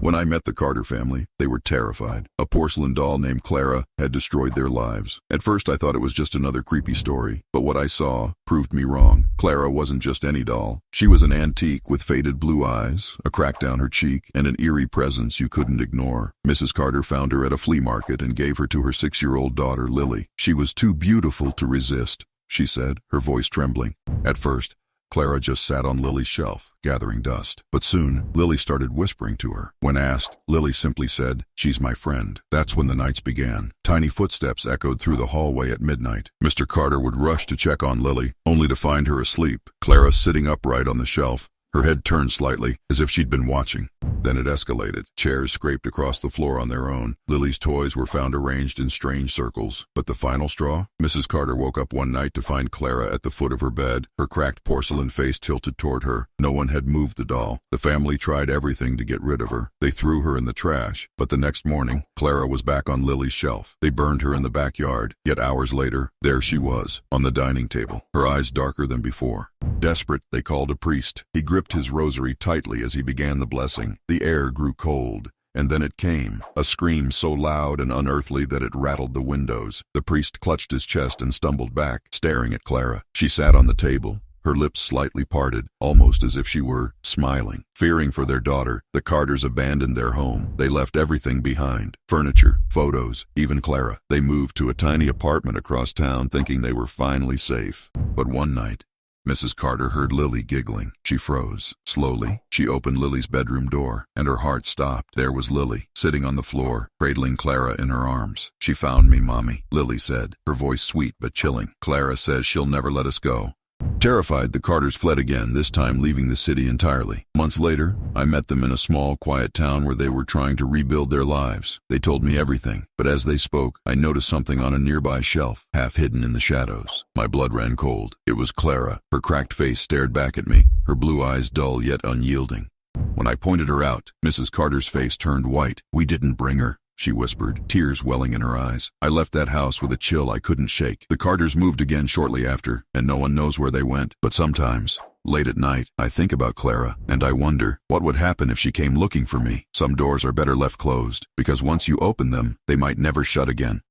When I met the Carter family, they were terrified. A porcelain doll named Clara had destroyed their lives. At first I thought it was just another creepy story, but what I saw proved me wrong. Clara wasn't just any doll. She was an antique with faded blue eyes, a crack down her cheek, and an eerie presence you couldn't ignore. Mrs. Carter found her at a flea market and gave her to her 6-year-old daughter, Lily. She was too beautiful to resist, she said, her voice trembling. At first, Clara just sat on Lily's shelf, gathering dust. But soon, Lily started whispering to her. When asked, Lily simply said, "She's my friend." That's when the nights began. Tiny footsteps echoed through the hallway at midnight. Mr. Carter would rush to check on Lily, only to find her asleep. Clara sitting upright on the shelf, her head turned slightly, as if she'd been watching. Then it escalated. Chairs scraped across the floor on their own. Lily's toys were found arranged in strange circles. But the final straw? Mrs. Carter woke up one night to find Clara at the foot of her bed, her cracked porcelain face tilted toward her. No one had moved the doll. The family tried everything to get rid of her. They threw her in the trash. But the next morning, Clara was back on Lily's shelf. They burned her in the backyard. Yet hours later, there she was, on the dining table, her eyes darker than before. Desperate, they called a priest. He gripped his rosary tightly as he began the blessing. The air grew cold, and then it came, a scream so loud and unearthly that it rattled the windows. The priest clutched his chest and stumbled back, staring at Clara. She sat on the table, her lips slightly parted, almost as if she were smiling. Fearing for their daughter, the Carters abandoned their home. They left everything behind. Furniture, photos, even Clara. They moved to a tiny apartment across town thinking they were finally safe. But one night, Mrs. Carter heard Lily giggling. She froze. Slowly, she opened Lily's bedroom door, and her heart stopped. There was Lily, sitting on the floor, cradling Clara in her arms. "She found me, Mommy," Lily said, her voice sweet but chilling. "Clara says she'll never let us go." Terrified, the Carters fled again, this time leaving the city entirely. Months later, I met them in a small, quiet town where they were trying to rebuild their lives. They told me everything, but as they spoke, I noticed something on a nearby shelf, half hidden in the shadows. My blood ran cold. It was Clara. Her cracked face stared back at me, her blue eyes dull yet unyielding. When I pointed her out, Mrs. Carter's face turned white. "We didn't bring her," she whispered, tears welling in her eyes. I left that house with a chill I couldn't shake. The Carters moved again shortly after, and no one knows where they went. But sometimes, late at night, I think about Clara, and I wonder, what would happen if she came looking for me? Some doors are better left closed, because once you open them, they might never shut again.